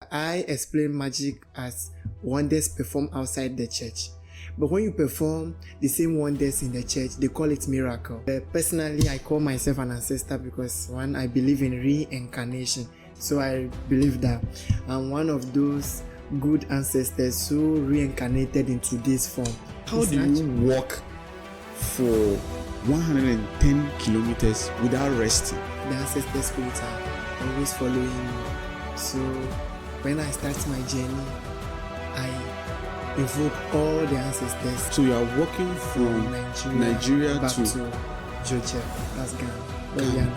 I explain magic as wonders performed outside the church. But when you perform the same wonders in the church, they call it miracle. Personally, I call myself an ancestor because one, I believe in reincarnation. So I believe that I'm one of those good ancestors who reincarnated into this form. How do you walk for 110 kilometers without resting? The ancestor spirits are always following me. So when I start my journey, I invoke all the ancestors. So you are walking from Nigeria back to Georgia. That's Ghana. Well, yeah.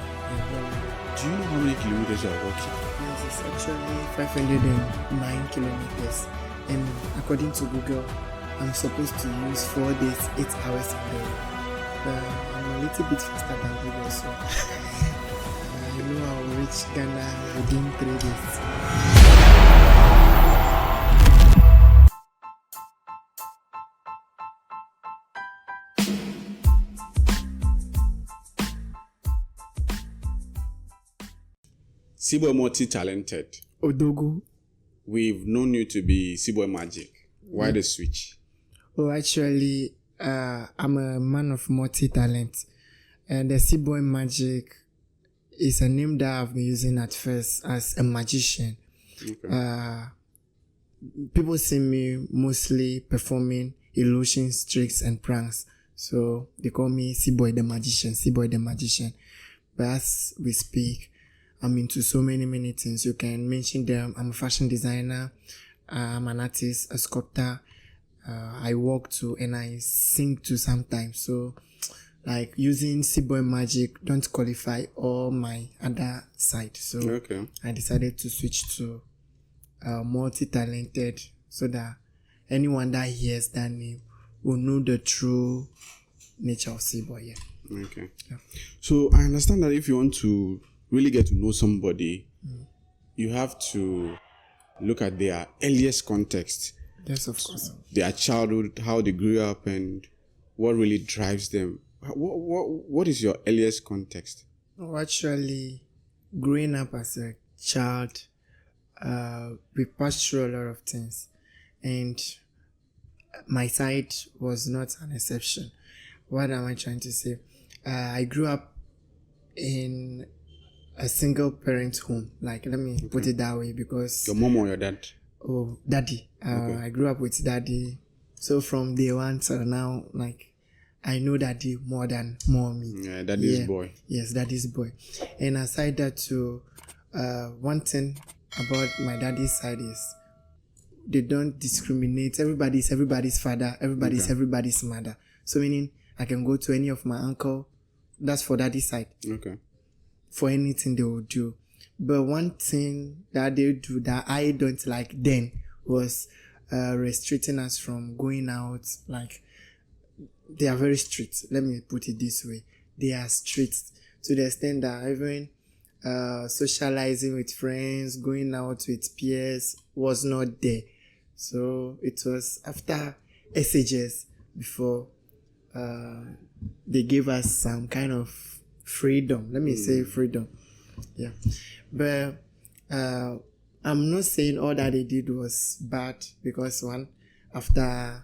Do you know how many kilometers you are walking? Yes, it's actually 509 kilometers. And according to Google, I'm supposed to use 4 days, 8 hours a day. I'm a little bit faster than Google, so I know I'll reach Ghana within 3 days. Seaboy multi-talented. Odogu. We've known you to be Seaboy Magic. Why the switch? Oh, actually, I'm a man of multi-talent. And the Seaboy Magic is a name that I've been using at first as a magician. Okay. People see me mostly performing illusions, tricks, and pranks. So they call me Seaboy the Magician, Seaboy the Magician. But as we speak, I'm into so many things. You can mention them. I'm a fashion designer. I'm an artist, a sculptor. I walk to and I sing to sometimes. So, like using Seaboy Magic don't qualify all my other side. So okay. I decided to switch to multi-talented so that anyone that hears that name will know the true nature of Seaboy. Yeah. Okay. Yeah. So I understand that if you want to really get to know somebody, you have to look at their earliest context. Yes, of course. Their childhood, how they grew up, and what really drives them. What is your earliest context? Oh, actually, growing up as a child, we passed through a lot of things, and my side was not an exception. What am I trying to say? I grew up in a single parent home. Like, let me put it that way, because your mom or your dad? Oh, daddy. I grew up with daddy. So from day one till now, like, I know daddy more than mommy. Yeah, daddy's boy. Yes, daddy's boy. And aside that too, one thing about my daddy's side is they don't discriminate. Everybody's everybody's father. Everybody's everybody's mother. So meaning I can go to any of my uncle. That's for daddy's side. Okay. For anything they will do. But one thing that they do that I don't like then was restricting us from going out. Like, they are very strict. Let me put it this way. They are strict to the extent that even socializing with friends, going out with peers was not there. So it was after SHS before they gave us some kind of freedom. Let me say freedom. Yeah. But I'm not saying all that they did was bad, because one, after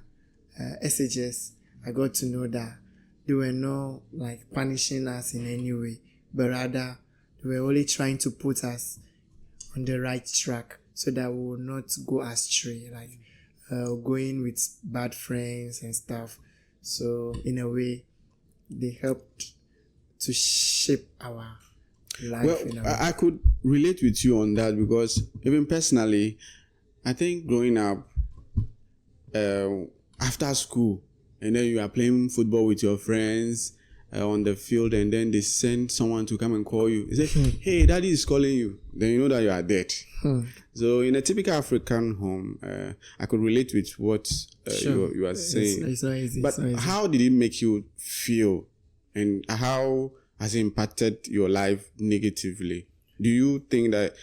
SHS, I got to know that they were not like punishing us in any way, but rather they were only trying to put us on the right track so that we will not go astray, like going with bad friends and stuff. So in a way, they helped to shape our life. Well, I could relate with you on that, because even personally, I think growing up after school, and then you are playing football with your friends on the field, and then they send someone to come and call you. They say, hey, daddy is calling you. Then you know that you are dead. So in a typical African home, I could relate with what you are saying. It's not easy. But how did it make you feel? And how has it impacted your life negatively? Do you think that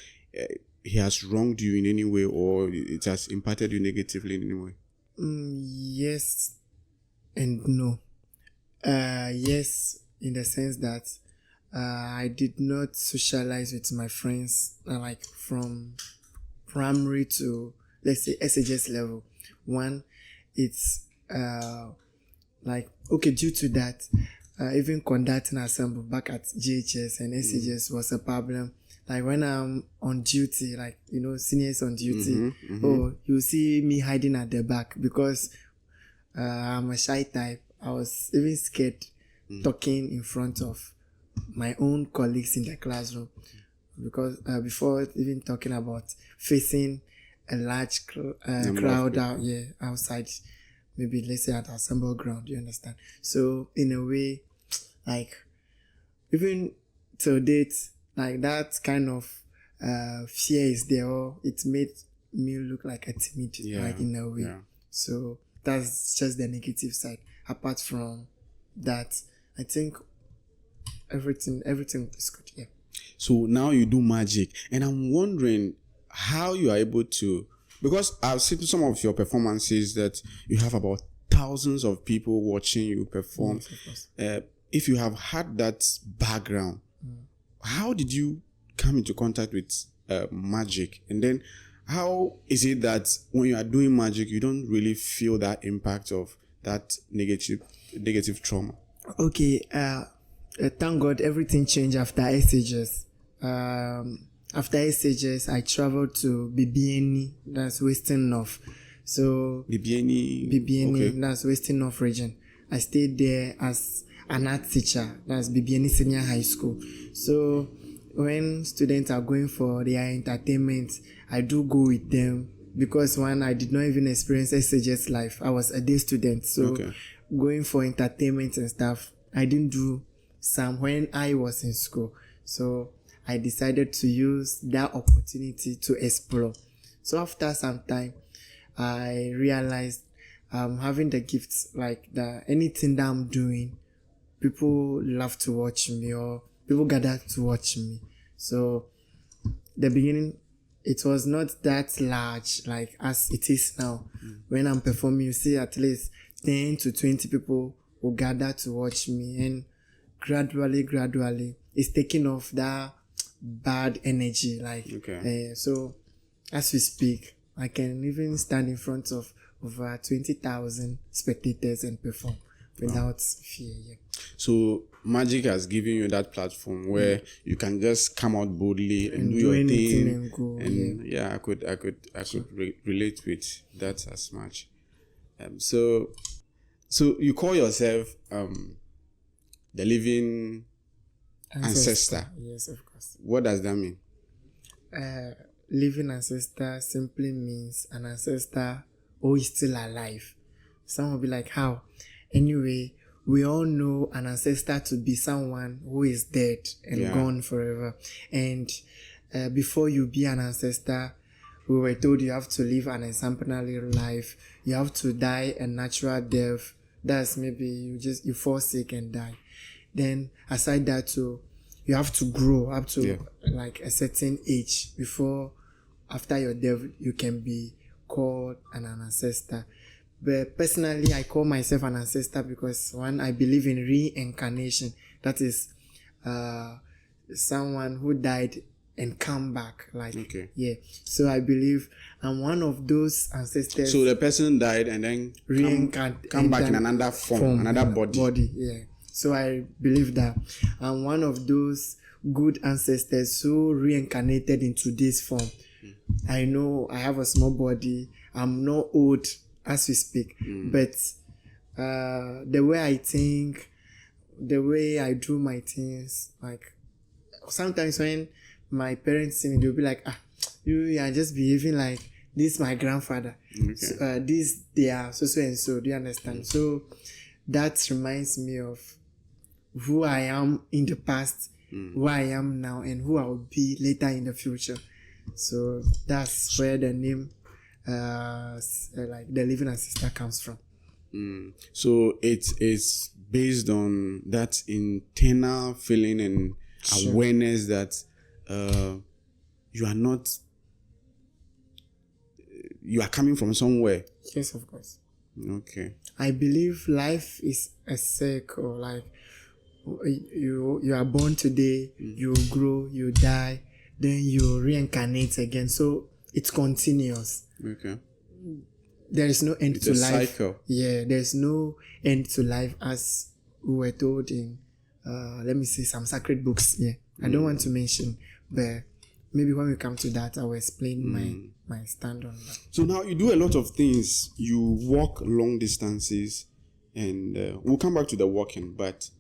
he has wronged you in any way, or it has impacted you negatively in any way? Yes and no. Yes, in the sense that I did not socialize with my friends like from primary to, let's say, SHS level. One, it's like, okay, due to that, even conducting assembly back at GHS and SHS was a problem. Like when I'm on duty, like, seniors on duty, oh, you see me hiding at the back because I'm a shy type. I was even scared talking in front of my own colleagues in the classroom, because before even talking about facing a large crowd outside, maybe let's say at assembly ground, you understand? So in a way, like, even till date, like that kind of fear is there, or it made me look like a timid, like, in a way. So that's just the negative side. Apart from that, I think everything is good. Yeah. So now you do magic, and I'm wondering how you are able to, because I've seen some of your performances that you have about thousands of people watching you perform. Yes, of course. If you have had that background, how did you come into contact with magic? And then how is it that when you are doing magic, you don't really feel that impact of that negative trauma? Okay, thank God everything changed after SHS. After SHS, I traveled to BBNE, that's Western North. So BBNE, okay. That's Western North region. I stayed there as an art teacher, that's BBNE Senior High School. So when students are going for their entertainment, I do go with them, because one, I did not even experience SHS life. I was a day student, so going for entertainment and stuff, I didn't do some when I was in school. So I decided to use that opportunity to explore. So after some time, I realized having the gifts, like anything that I'm doing, people love to watch me, or people gather to watch me. So the beginning, it was not that large like as it is now. When I'm performing, you see at least 10 to 20 people will gather to watch me, and gradually it's taking off that bad energy, like so as we speak, I can even stand in front of over 20,000 spectators and perform without fear. Yeah. So magic has given you that platform where you can just come out boldly and do your thing and go. I could relate with that as much. So you call yourself the living ancestor. Yes, of course. What does that mean? Living ancestor simply means an ancestor who is still alive. Some will be like, how? Anyway, we all know an ancestor to be someone who is dead and gone forever. And before you be an ancestor, we were told you have to live an exemplary life. You have to die a natural death. That's maybe you fall sick and die. Then aside that too, you have to grow up to like a certain age before, after your death, you can be called an ancestor. But personally, I call myself an ancestor because one, I believe in reincarnation. That is someone who died and come back. So I believe I'm one of those ancestors. So the person died and then come back in another form, another body. So I believe that I'm one of those good ancestors who reincarnated into this form. I know I have a small body. I'm not old as we speak, but the way I think, the way I do my things, like sometimes when my parents see me, they'll be like, you are just behaving like this my grandfather. This they are so and so. Do you understand? So that reminds me of who I am in the past, who I am now, and who I will be later in the future. So that's where the name like the living ancestor comes from. So it's based on that internal feeling and awareness that you are coming from somewhere. Yes, of course. Okay. I believe life is a circle. Like you are born today, you grow, you die, then you reincarnate again. So it's continuous. Okay. There is no end It's to a life. cycle. Yeah, there's no end to life, as we were told in let me see, some sacred books. Yeah, I don't want to mention, but maybe when we come to that, I will explain my stand on that. So now you do a lot of things. You walk long distances, and we'll come back to the walking, but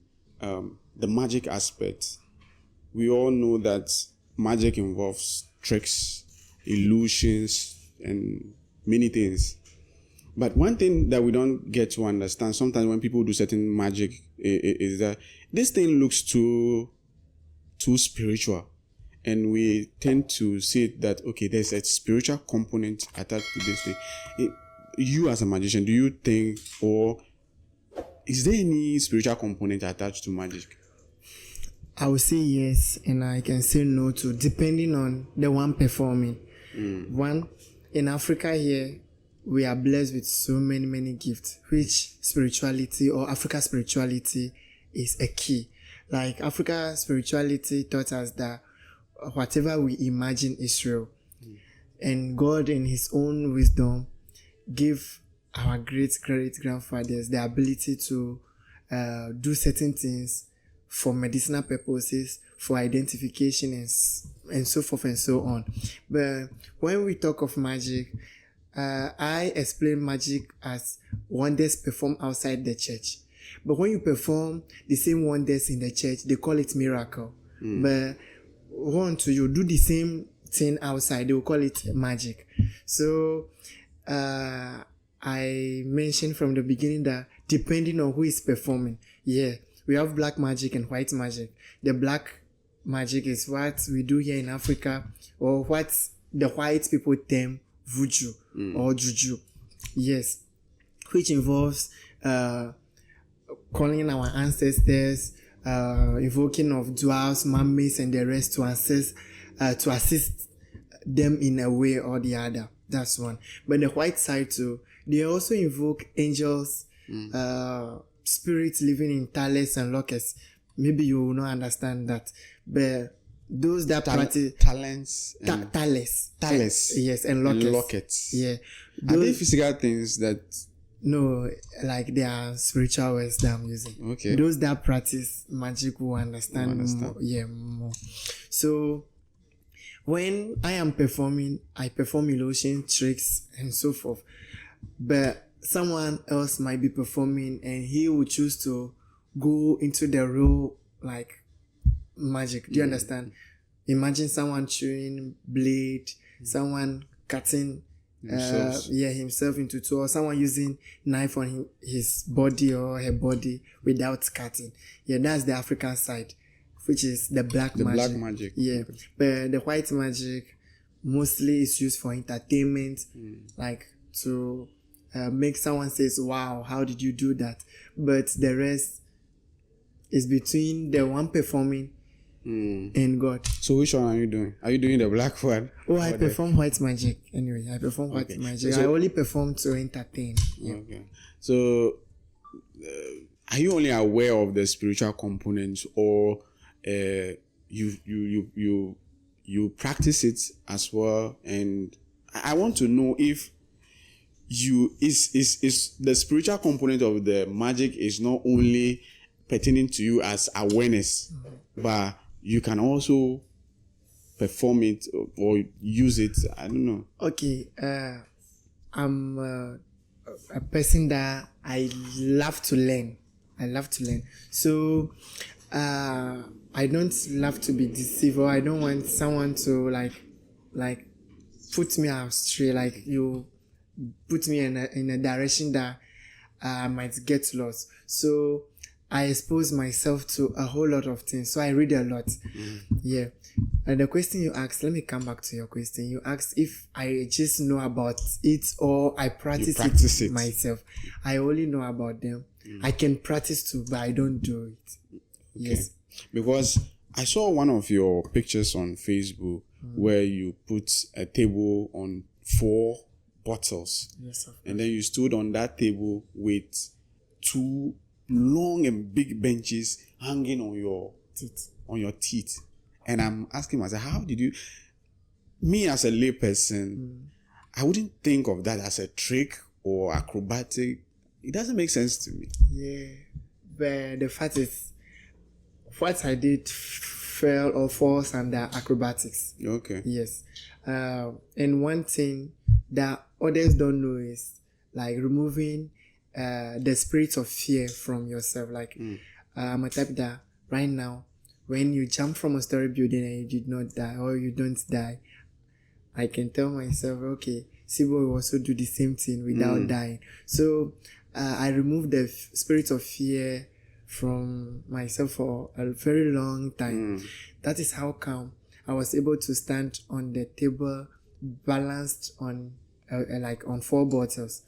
the magic aspect. We all know that magic involves tricks, illusions, and many things. But one thing that we don't get to understand sometimes when people do certain magic is that this thing looks too spiritual, and we tend to see that okay, there's a spiritual component attached to this thing. You as a magician, do you think, or is there any spiritual component attached to magic? I will say yes, and I can say no too, depending on the one performing. One, in Africa here, we are blessed with so many gifts, which spirituality or Africa spirituality is a key. Like Africa spirituality taught us that whatever we imagine is real. And God in his own wisdom gave our great grandfathers the ability to do certain things for medicinal purposes, for identification and so forth and so on. But when we talk of magic, I explain magic as wonders performed outside the church. But when you perform the same wonders in the church, they call it miracle. But once you do the same thing outside, they will call it magic. So I mentioned from the beginning that depending on who is performing, we have black magic and white magic. The black magic is what we do here in Africa, or what the white people term voodoo or juju. Yes, which involves calling our ancestors, invoking of dwarfs, mummies, and the rest to assist them in a way or the other. That's one. But the white side too, they also invoke angels, spirits living in talents and lockets. Maybe you will not understand that, but those that practice talents, talents, yes, and lockets. Yeah, are they physical things that? No, like they are spiritual words that I'm using. Okay. Those that practice magic will understand. More. So when I am performing, I perform illusion, tricks, and so forth. But someone else might be performing, and he will choose to go into the real like magic. Do you understand? Imagine someone chewing blade, someone cutting himself into two, or someone using knife on his body or her body without cutting. Yeah, that's the African side, which is the black magic. Yeah, okay. But the white magic mostly is used for entertainment, like to make someone says, "Wow, how did you do that?" But the rest is between the one performing and God. So which one are you doing? Are you doing the black one? Oh, I perform white magic. Anyway, I perform white magic. So, I only perform to entertain. Yeah. Okay. So, are you only aware of the spiritual components, or you practice it as well? And I want to know if is the spiritual component of the magic is not only pertaining to you as awareness, but you can also perform it or use it. I don't know. Okay. I'm a person that I love to learn. So I don't love to be deceived, or I don't want someone to like put me astray, like you put me in a direction that I might get lost. So I expose myself to a whole lot of things. So I read a lot. Yeah. And the question you asked, let me come back to your question. You asked if I just know about it or I practice it myself. I only know about them. I can practice too, but I don't do it. Okay. Yes. Because I saw one of your pictures on Facebook where you put a table on 4 bottles. Yes, of course. And then you stood on that table with 2 long and big benches hanging on your teeth. And I'm asking myself, how did you? me as a layperson, I wouldn't think of that as a trick or acrobatic. It doesn't make sense to me. Yeah, but the fact is, what I did fell or falls under acrobatics. Okay. Yes. And one thing that others don't know is like removing the spirit of fear from yourself. Like, I'm a type that right now, when you jump from a story building and you did not die or you don't die, I can tell myself, okay, Sibo will also do the same thing without dying. So I removed the spirit of fear from myself for a very long time. That is how come I was able to stand on the table balanced on like on 4 bottles.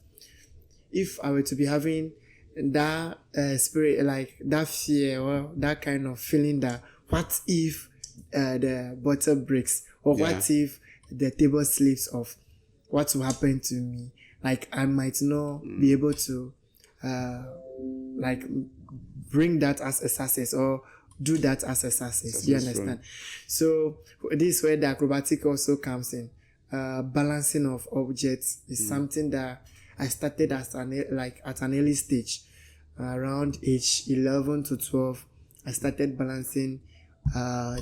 If I were to be having that spirit, like that fear or that kind of feeling that what if the bottle breaks, or what if the table slips off, what will happen to me? Like I might not be able to like bring that as a success or do that as a success. You understand? Right. So this is where the acrobatic also comes in. Balancing of objects is something that I started as at an early stage, around age 11 to 12. I started balancing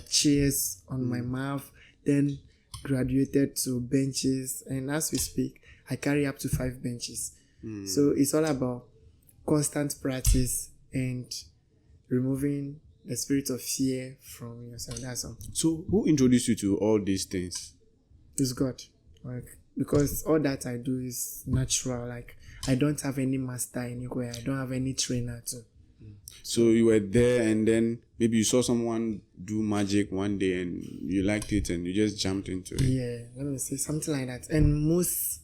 chairs on my mouth, then graduated to benches, and as we speak, I carry up to 5 benches. So it's all about constant practice and removing the spirit of fear from yourself. That's all. So who introduced you to all these things? It's God. Like, because all that I do is natural. Like, I don't have any master anywhere. I don't have any trainer too. So you were there, and then maybe you saw someone do magic one day and you liked it and you just jumped into it. Yeah, let me say something like that. And most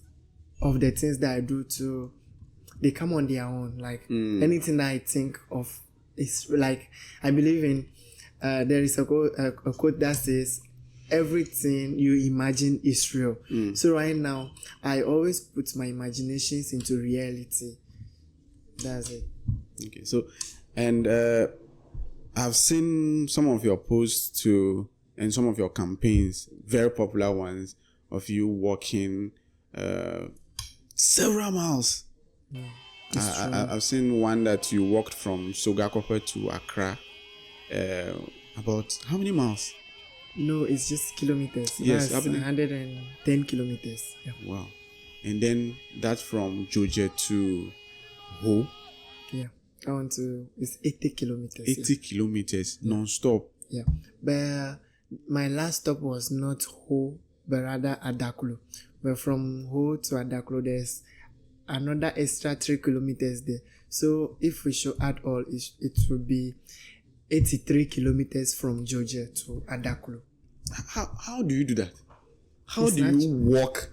of the things that I do too, they come on their own. Like anything that I think of is like, I believe in, there is a quote that says, everything you imagine is real. So right now, I always put my imaginations into reality. That's it. Okay, so, and I've seen some of your posts too, and some of your campaigns, very popular ones, of you walking several miles. I've seen one that you walked from Sogakope to Accra. About how many miles? No, it's just kilometers. Yes, that's 110 kilometers. Yeah. Wow. And then that's from Georgia to Ho. Yeah. I want to, it's 80 kilometers. 80 kilometers non-stop. Yeah. But my last stop was not Ho, but rather Adaklo. But from Ho to Adaklo, there's another extra 3 kilometers there. So if we should add all, it would be 83 kilometers from Georgia to Adaklo. How do you do that? How do you walk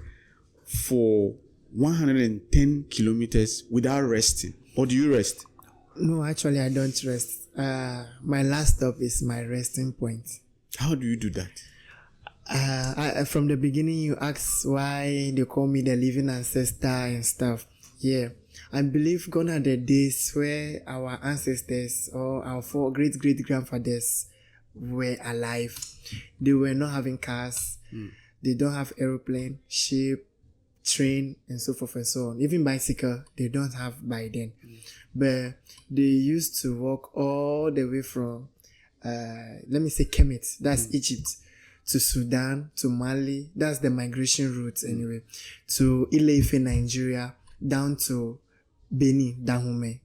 for 110 kilometers without resting? Or do you rest? No, actually, I don't rest. My last stop is my resting point. How do you do that? From the beginning, you asked why they call me the living ancestor and stuff. Yeah, I believe gone are the days where our ancestors or our 4 great-great-grandfathers were alive. They were not having cars. They don't have aeroplane, ship, train, and so forth and so on. Even bicycle, they don't have by then. But they used to walk all the way from, let me say Kemet, that's Egypt, to Sudan, to Mali, that's the migration route anyway, to Ile-Ife, Nigeria, down to Benin, Dahomey,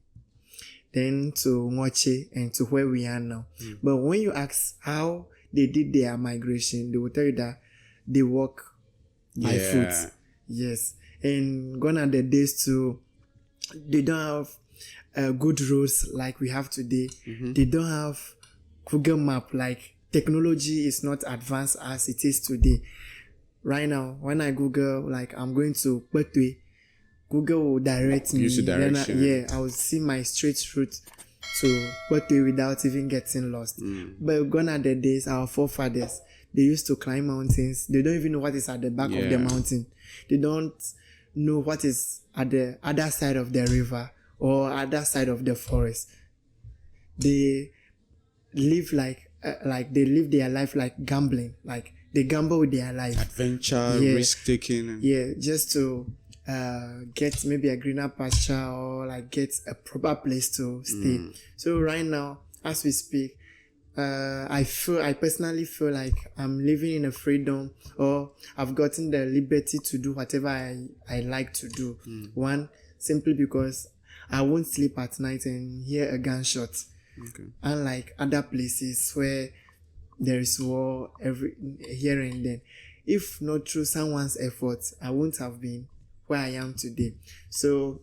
then to Ngoche, and to where we are now. But when you ask how they did their migration, they will tell you that they walk by foot. Yes. And gone are the days too, they don't have good roads like we have today. They don't have Google Map. Like, technology is not advanced as it is today. Right now, when I Google, like, I'm going to Betwe, Google will direct me. Direction. I will see my straight route to Betwe without even getting lost. But gone are the days, our forefathers, they used to climb mountains. They don't even know what is at the back of the mountain. They don't know what is at the other side of the river or other side of the forest. They live like they live their life like gambling. Like, they gamble with their life. Adventure, Yeah. risk taking. Yeah, just to get maybe a greener pasture or like get a proper place to stay. So right now, as we speak, I personally feel like I'm living in a freedom, or I've gotten the liberty to do whatever I like to do. One, simply because I won't sleep at night and hear a gunshot. Okay. Unlike other places where there is war every here and then. If not through someone's efforts, I wouldn't have been where I am today. So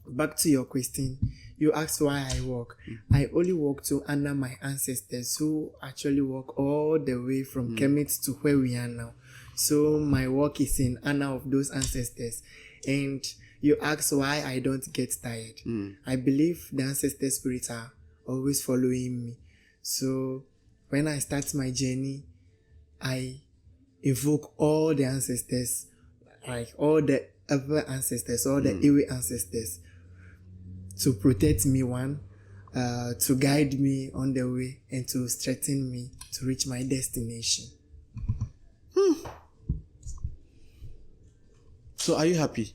back to your question, you asked why I walk. I only walk to honor my ancestors who actually walk all the way from Kemet to where we are now. So my work is in honor of those ancestors. And you ask why I don't get tired. I believe the ancestor spirits are always following me. So when I start my journey, I invoke all the ancestors, like all the other ancestors, all the Iwi ancestors, to protect me, one, to guide me on the way, and to strengthen me to reach my destination. So are you happy?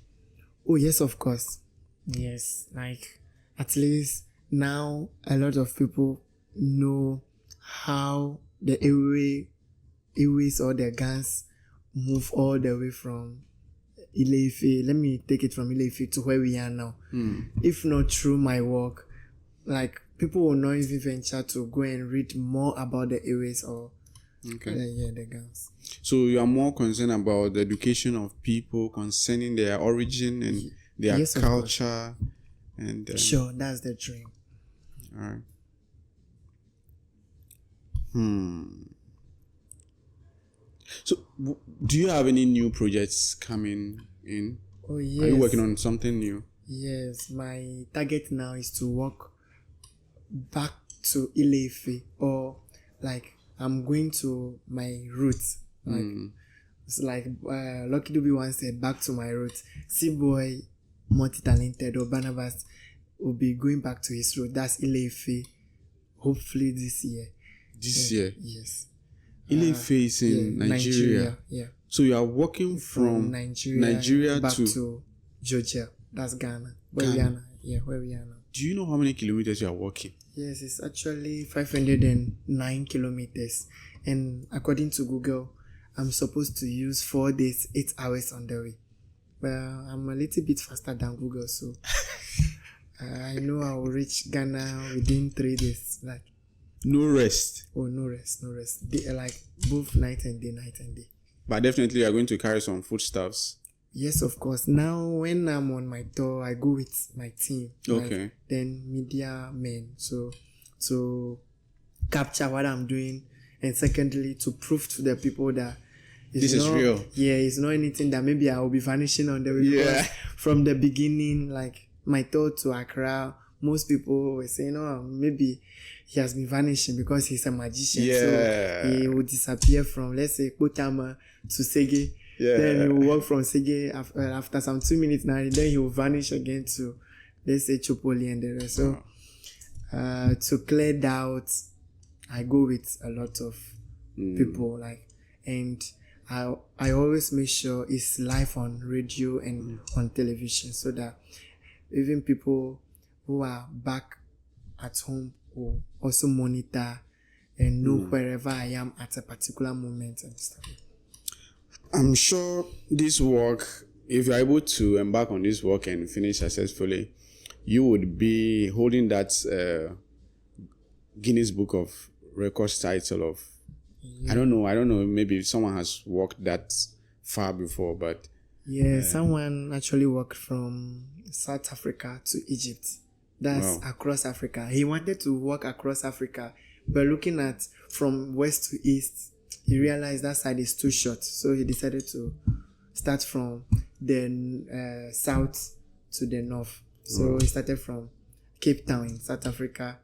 Oh yes, of course. Yes, like at least now a lot of people know how the Iwis or the Gans move all the way from Ile-Ife. Let me take it from Ile-Ife to where we are now. If not through my work, like people will not even venture to go and read more about the Iwis or the Gans. So you are more concerned about the education of people concerning their origin and their culture, and sure, that's the dream. All right. So, do you have any new projects coming in? Oh yes. Are you working on something new? Yes, my target now is to walk back to Ile-Ife, or like I'm going to my roots. Like it's like Lucky Dube once said, back to my roots. C-Boy, multitalented, or Barnabas will be going back to his root. That's Ile-Ife. Hopefully this year. This year? Yes. Ile-Ife is in Nigeria. Yeah. So you are walking from Nigeria back to Georgia. That's Ghana. Where we are now. Yeah, where we are now. Do you know how many kilometers you are walking? Yes, it's actually 509 kilometers. And according to Google, I'm supposed to use 4 days, 8 hours on the way. But I'm a little bit faster than Google, so I know I will reach Ghana within 3 days. Like no rest. Oh, no rest. Like both night and day. But definitely you are going to carry some foodstuffs. Yes, of course. Now, when I'm on my tour, I go with my team. Okay. Like, then media men. So, to capture what I'm doing. And secondly, to prove to the people that this is real. Yeah, it's not anything that maybe I will be vanishing on the way. Yeah. Because from the beginning, like my tour to Accra, most people were saying, oh, maybe he has been vanishing because he's a magician. Yeah. So he will disappear from, let's say, Kotama to Sege. Yeah. Then he will walk from Sege after some 2 minutes now, and then he will vanish again to, let's say, Chopoli and the rest. So to clear doubts, I go with a lot of people, like, and I always make sure it's live on radio and on television, so that even people who are back at home will also monitor and know wherever I am at a particular moment and stuff. I'm sure this work, if you're able to embark on this work and finish successfully, you would be holding that Guinness Book of Records title of, I don't know, maybe someone has walked that far before, but someone actually walked from South Africa to Egypt. That's across Africa. He wanted to walk across Africa, but looking at from west to east, he realized that side is too short, so he decided to start from the south to the north. So he started from Cape Town in South Africa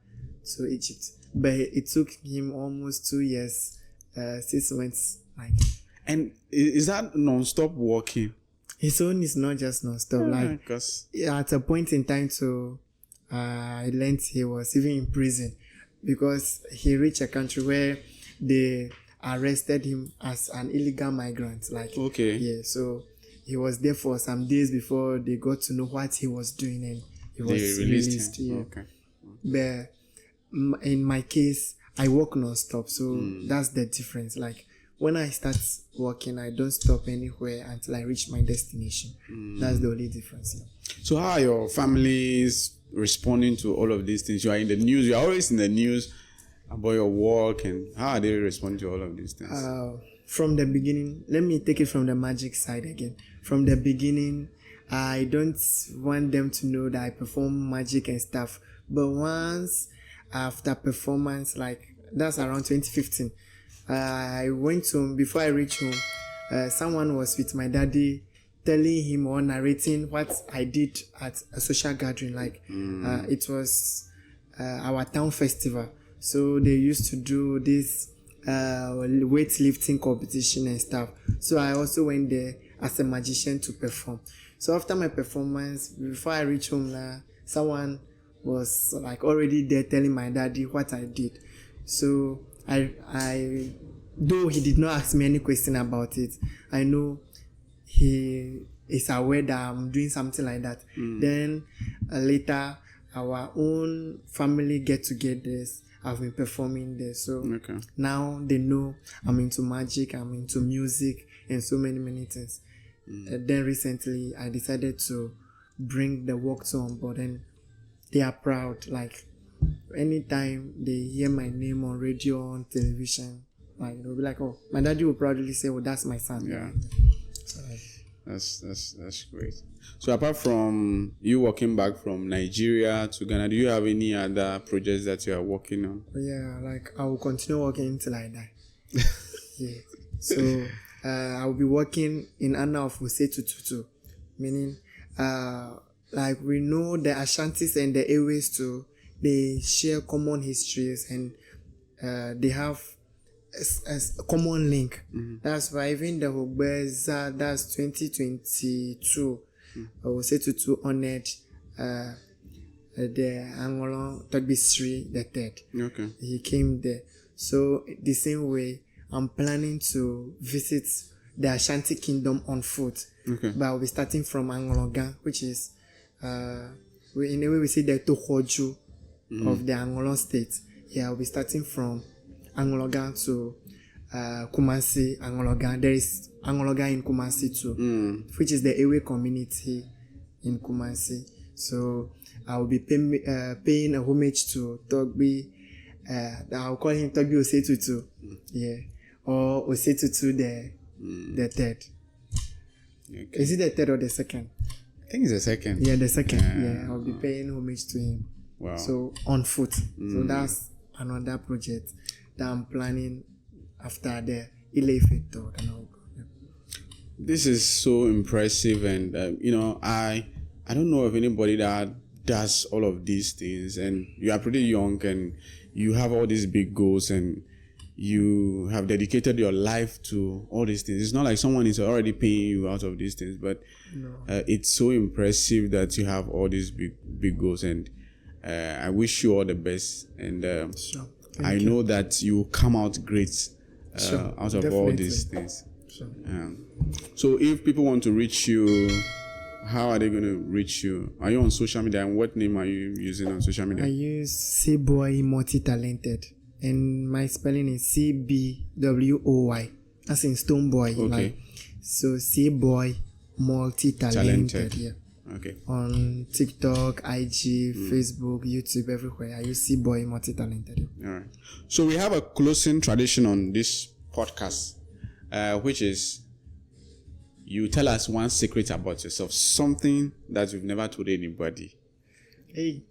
to Egypt, but it took him almost 2 years, 6 months. Like, and is that non-stop walking? His own is not just non-stop. Like, at a point in time, I learned he was even in prison because he reached a country where they arrested him as an illegal migrant. Like, Okay. yeah, so he was there for some days before they got to know what he was doing, and he They was released him. Yeah. Okay. But in my case, I work non-stop, so that's the difference. Like, when I start working, I don't stop anywhere until I reach my destination. That's the only difference. Yeah. So how are your families responding to all of these things? You are in the news. You are always in the news about your work, and how are they responding to all of these things? From the beginning, let me take it from the magic side again. From the beginning, I don't want them to know that I perform magic and stuff. But once after performance, like that's around 2015, I went home. Before I reached home, someone was with my daddy, telling him or narrating what I did at a social gathering. Like it was our town festival. So they used to do this weightlifting competition and stuff. So I also went there as a magician to perform. So after my performance, before I reached home, someone was like already there telling my daddy what I did. So I though he did not ask me any question about it, I know he is aware that I'm doing something like that. Then later, our own family get-togethers, I've been performing there. So now they know I'm into magic, I'm into music, and so many things. Then recently, I decided to bring the work to on board, and they are proud. Like, anytime they hear my name on radio, on television, like they'll be like, "Oh," my daddy will proudly say, "Oh, that's my son." Yeah. So, That's great. So apart from you walking back from Nigeria to Ghana, do you have any other projects that you are working on? yeah, like I will continue working until I die. Yeah. So I will be working in honor of Usetu Tutu, meaning like we know the Ashantis and the Ewe's too. They share common histories, and they have a common link. That's why even the Hogbeza, that's 2022, Usetu Tutu honored the Angolan Togbisri the third. Okay. He came there. So the same way, I'm planning to visit the Ashanti Kingdom on foot. Okay. But I'll be starting from Angologan, which is, in a way we say the Tohoju of the Angolan state. Yeah, I'll be starting from Angologan to Kumasi, Angologan. There is Angologan in Kumasi too, which is the Ewe community in Kumasi. So I'll be paying a homage to Togbi. I'll call him Togbi Osetutu. Yeah. Or Osetutu the third. Okay. Is it the third or the second? I think it's the second. Yeah, the second. Yeah, I'll be paying homage to him. Wow. So on foot. So that's another project that I'm planning after the Ile-Ife tour. This is so impressive, and I don't know of anybody that does all of these things, and you are pretty young and you have all these big goals, and you have dedicated your life to all these things. It's not like someone is already paying you out of these things, but it's so impressive that you have all these big goals, and I wish you all the best, and I know that you will come out great out of all these things. Sure. So if people want to reach you, how are they going to reach you? Are you on social media, and what name are you using on social media? I use C-Boy Multitalented, and my spelling is C-B-W-O-Y, as in Stone Boy. Okay. Like, so C-Boy Multitalented. Yeah. Okay. On TikTok, IG, Facebook, YouTube, everywhere. I use C-Boy Multitalented. All right. So we have a closing tradition on this podcast, which is you tell us one secret about yourself, something that you've never told anybody. Hey,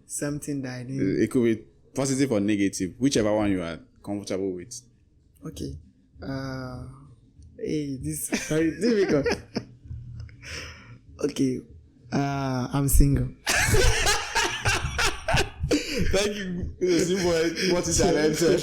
something that I didn't. It could be positive or negative, whichever one you are comfortable with. Okay. Hey, this is very difficult. Okay. I'm single. Thank you, Multi-Talented.